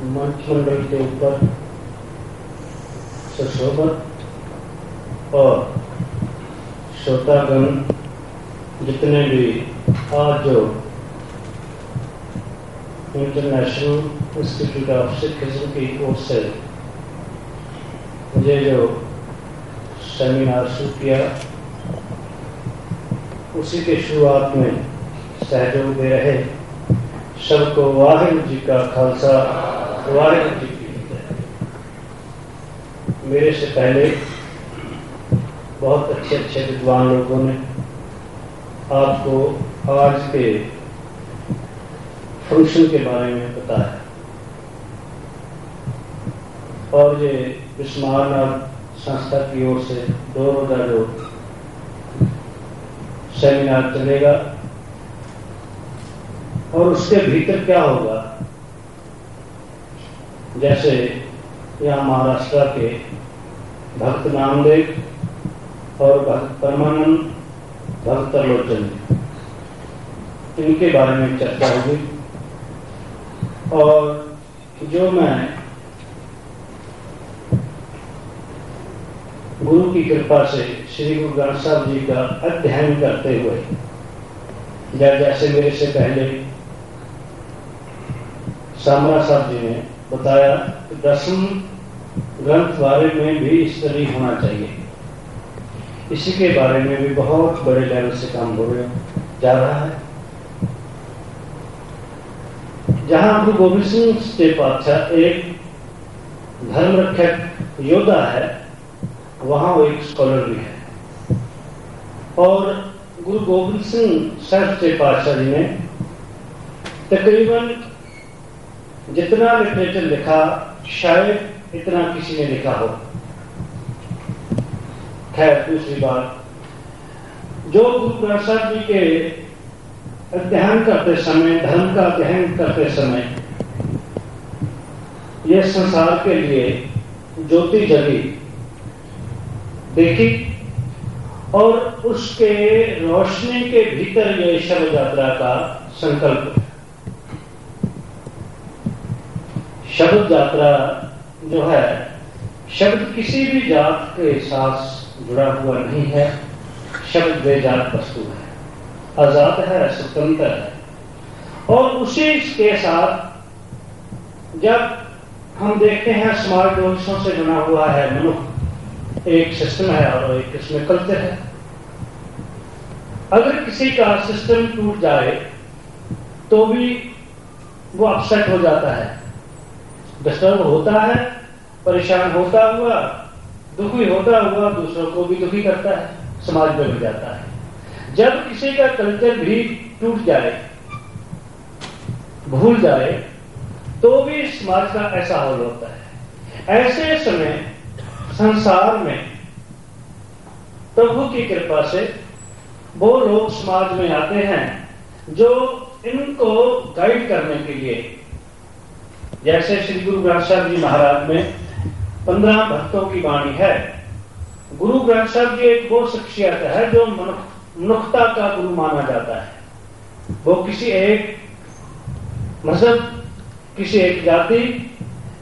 मंत्रिमंडल के ऊपर सुशोभित और श्रोतागण जितने भी आज जो इंटरनेशनल इंस्टीट्यूट ऑफ सिखिज्म की ओर से मुझे जो सेमिनार शुरू किया उसी के शुरुआत में सहयोग दे रहे सबको वाहिगुरू जी का खालसा वाहिगुरू जी की फतेह। मेरे से पहले बहुत अच्छे अच्छे विद्वान लोगों ने आपको आज के फंक्शन के बारे में बताया और ये विस्मारनाथ संस्था की ओर से 2 रोजा जो सेमिनार चलेगा और उसके भीतर क्या होगा, जैसे यहाँ महाराष्ट्र के भक्त नामदेव और भक्त परमानंद, भक्त लोचन, इनके बारे में चर्चा होगी। और जो मैं गुरु की कृपा से श्री गुरु ग्रंथ साहब जी का अध्ययन करते हुए जैसे मेरे से पहले सामरा साहब जी ने बताया कि 10वें ग्रंथ बारे में भी इस तरह होना चाहिए। इसी के बारे में भी बहुत बड़े लेवल से काम हो जा रहा है। जहां गुरु गोविंद सिंह के पातशाह एक धर्म रक्षक योद्धा है, वहां वो एक स्कॉलर भी है। और गुरु गोविंद सिंह साहब के पातशाह जी ने तकरीबन जितना लिटरेचर लिखा शायद इतना किसी ने लिखा हो। खैर, दूसरी बात, जो गुरु ग्रंथ साहब जी के अध्ययन करते समय, धर्म का अध्ययन करते समय ये संसार के लिए ज्योति जली देखी और उसके रोशनी के भीतर ये शब्द यात्रा का संकल्प। शब्द यात्रा जो है, शब्द किसी भी जात के साथ जुड़ा हुआ नहीं है। शब्द बेजात वस्तु है, आजाद है, स्वतंत्र है। और उसी के साथ जब हम देखते हैं समाज दोषों से जुड़ा हुआ है मनुष्य, एक सिस्टम है और एक इसमें कल्चर है। अगर किसी का सिस्टम टूट जाए तो भी वो अपसेट हो जाता है, डिस्टर्ब होता है, परेशान होता हुआ, दुखी होता हुआ दूसरों को भी दुखी करता है, समाज में भी जाता है। जब किसी का कल्चर भी टूट जाए, भूल जाए, तो भी समाज का ऐसा हाल होता है। ऐसे समय संसार में प्रभु की कृपा से वो लोग समाज में आते हैं जो इनको गाइड करने के लिए, जैसे श्री गुरु ग्रंथ साहब जी महाराज में 15 भक्तों की वाणी है। गुरु ग्रंथ साहब जी एक वो शख्सियत है जो मनुष्यता का गुरु माना जाता है। वो किसी एक मजहब, किसी एक जाति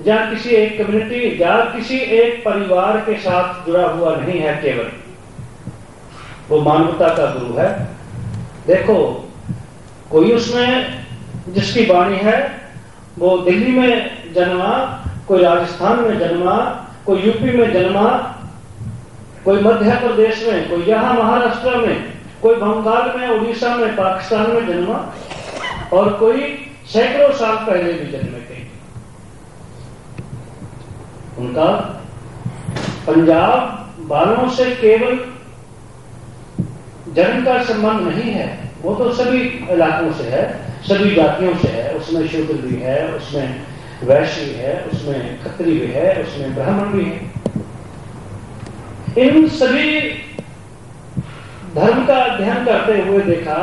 या किसी एक कम्युनिटी या किसी एक परिवार के साथ जुड़ा हुआ नहीं है, केवल वो मानवता का गुरु है। देखो, कोई उसमें जिसकी वाणी है वो दिल्ली में जन्मा, कोई राजस्थान में जन्मा, कोई यूपी में जन्मा, कोई मध्य प्रदेश में, कोई यहां महाराष्ट्र में, कोई बंगाल में, उड़ीसा में, पाकिस्तान में जन्मा, और कोई सैकड़ों साल पहले भी जन्मे थे। उनका पंजाब वालों से केवल जन्म का संबंध नहीं है, वो तो सभी इलाकों से है, सभी जातियों से है। उसमें शूद्र भी है, उसमें वैश्य भी है, उसमें खत्री भी है, उसमें ब्राह्मण भी है। इन सभी धर्म का अध्ययन करते हुए देखा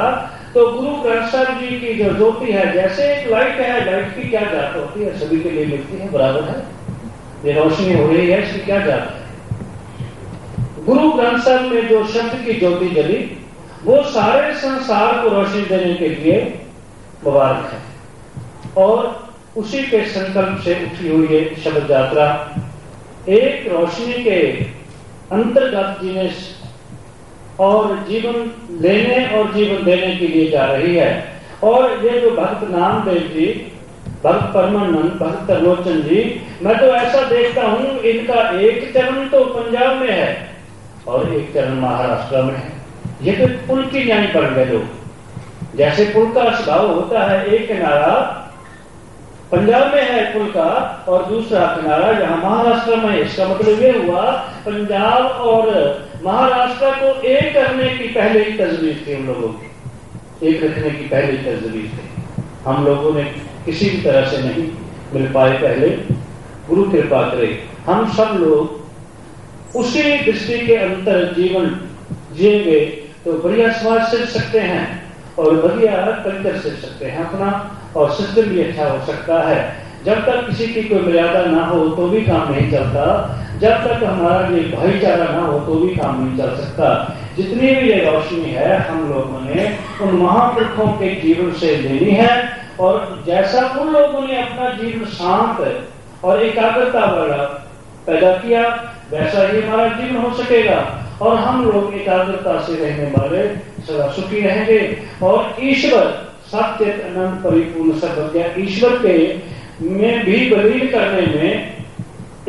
तो गुरु ग्रंथ साहब जी की जो ज्योति है, जैसे एक लाइट है, लाइट की क्या जात होती है, सभी के लिए मिलती है, बराबर है। ये रोशनी हो रही है, इसकी क्या जात है। गुरु ग्रंथ साहब में जो शब्द की ज्योति जली, वो सारे संसार को रोशनी देने के लिए मुबारक है। और उसी के संकल्प से उठी हुई ये शब्द यात्रा एक रोशनी के अंतर्गत जीने और जीवन लेने और जीवन देने के लिए जा रही है। और ये जो भक्त नामदेव जी, भक्त परमानंद, भक्त त्रिलोचन जी, मैं तो ऐसा देखता हूं इनका एक चरण तो पंजाब में है और एक चरण महाराष्ट्र में है। ये तो पुल की न्याय पड़ गए लोग। जैसे पुल का स्वभाव होता है, एक किनारा पंजाब में है पुल का और दूसरा किनारा यहाँ महाराष्ट्र में। इसका मतलब ये हुआ पंजाब और महाराष्ट्र को एक करने की पहले ही तजवीज थी हम लोगों की, एक रखने की पहले ही तजवीज थी। हम लोगों ने किसी भी तरह से नहीं मिल पाए, पहले गुरु कृपा करे हम सब लोग उसी दृष्टि के अंतर जीवन जिएंगे तो बढ़िया समाज सिल सकते हैं और बढ़िया कल्चर सिल सकते हैं अपना, और सिस्टम भी अच्छा हो सकता है। जब तक किसी की कोई मर्यादा ना हो तो भी काम नहीं चलता, जब तक हमारा ये भाईचारा ना हो तो भी काम नहीं चल सकता। जितनी भी ये रोशनी है हम लोगों ने उन महापुरुषों के जीवन से लेनी है, और जैसा उन लोगों ने अपना जीवन शांत और एकाग्रता वाला पैदा किया वैसा ही हमारा जीवन हो सकेगा, और हम लोग एकाग्रता से रहने वाले सदा सुखी रहेंगे। और ईश्वर सत्य अनंत परिपूर्ण सर्वज्ञ ईश्वर के में भी विलीन करने में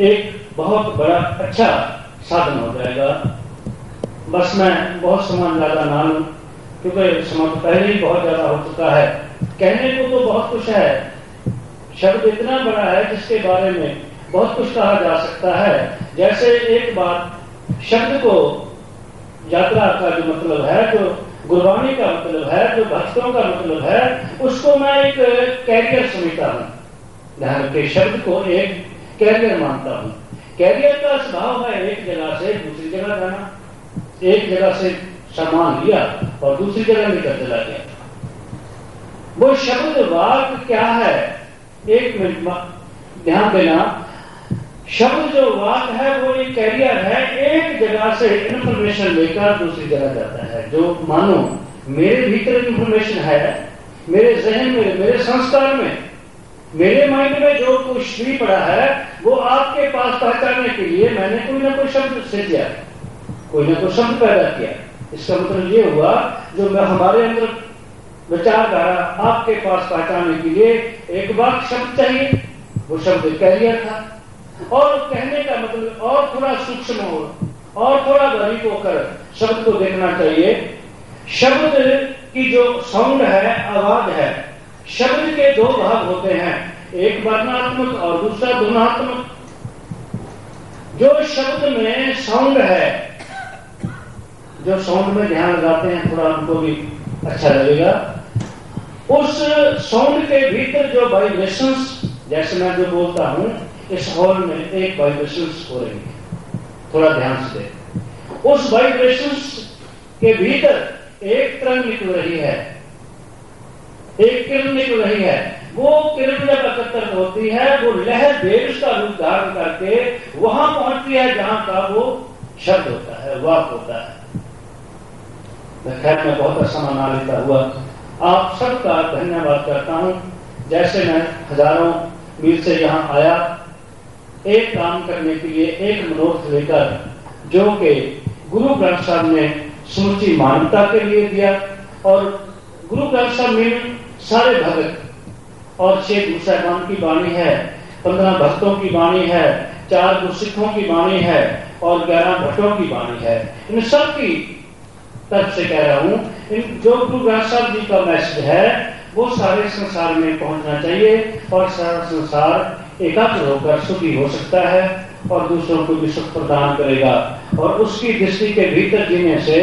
एक बहुत बड़ा अच्छा साधन हो जाएगा। बस मैं बहुत समय ज्यादा ना लूं क्योंकि समय पहले ही बहुत ज्यादा हो चुका है। कहने को तो बहुत कुछ है, शब्द इतना बड़ा है जिसके बारे में बहुत कुछ कहा जा सकता है। जैसे एक बात, शब्द को यात्रा का जो मतलब है, जो गुरबाणी का मतलब है, जो भक्तों का मतलब है, उसको मैं एक कैरियर समझता हूँ। धर्म के शब्द को एक कैरियर मानता हूँ। कैरियर का स्वभाव है एक जगह से दूसरी जगह जाना, एक जगह से सामान लिया और दूसरी जगह लेकर चला गया। वो शब्द वाक्य क्या है, एक मिनट ध्यान देना। शब्द जो वाक्य है वो एक कैरियर है, एक जगह से इंफॉर्मेशन लेकर दूसरी जगह जाता है। जो मानो मेरे भीतर इंफॉर्मेशन है, मेरे जहन में, मेरे संस्कार में, मेरे माइंड में जो कुछ भी पड़ा है वो आपके पास पहुंचाने के लिए मैंने कोई ना कोई शब्द सृजा, कोई ना कोई शब्द पैदा किया। इसका मतलब ये हुआ जो मैं हमारे अंदर विचारधारा आपके पास पहुंचाने के लिए एक वाक्य शब्द चाहिए, वो शब्द कैरियर था। और कहने का मतलब और थोड़ा सूक्ष्म हो और थोड़ा बारीक होकर शब्द को देखना चाहिए। शब्द की जो साउंड है, आवाज है, शब्द के दो भाग होते हैं, एक वर्णात्मक और दूसरा ध्वन्यात्मक। जो शब्द में साउंड है, जो साउंड में ध्यान लगाते हैं थोड़ा उनको भी अच्छा लगेगा, उस साउंड के भीतर जो वाइब्रेशंस, जैसे मैं जो बोलता हूं इस हॉल में एक वाइब्रेशंस हो रही है, थोड़ा ध्यान से देखें। उस वाइब्रेशंस के भीतर एक तरंग निकल रही है, एक किरण निकल रही है। वो किरण जब एकत्र होती है वो लहर वेव्स का रूप धारण करके वहां पहुंचती है जहां का वो शब्द होता है, वाक होता है। खैर मैं बहुत समय ना लेता हुआ आप सबका धन्यवाद करता हूं। जैसे मैं हजारों मील से यहाँ आया एक काम करने के लिए, एक मनोरथ लेकर, जो कि गुरु ग्रंथ साहब ने समूची मानवता के लिए दिया। और गुरु ग्रंथ साहब में सारे भगत और 6 गुरु साहिबान की वाणी है, 15 भक्तों की वाणी है, 4 गुरसिखों की वाणी है और 11 भट्टों की वाणी है। इन सब की तरफ से कह रहा हूं, जो गुरु ग्रंथ साहब जी का मैसेज है वो सारे संसार में पहुंचना चाहिए और सारा संसार एकाग्र होकर सुखी हो सकता है और दूसरों को भी सुख प्रदान करेगा। और उसकी दृष्टि के भीतर जीने से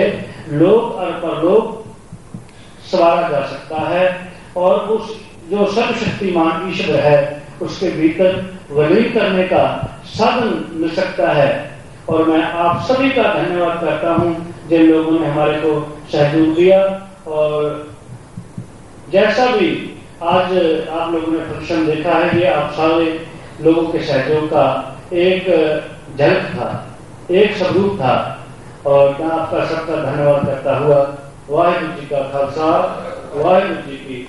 लोक और परलोक सवारा जा सकता है और उस जो सर्वशक्तिमान ईश्वर है उसके भीतर विलीन करने का साधन मिल सकता है। और मैं आप सभी का धन्यवाद करता हूं जिन लोगों ने हमारे को सहयोग दिया। और जैसा भी आज आप लोगों ने फंक्शन देखा है, ये आप सारे लोगों के सहयोग का एक झलक था, एक स्वरूप था। और मैं आपका सबका धन्यवाद करता हुआ वाहिगुरु जी का खालसा, वाहिगुरु जी की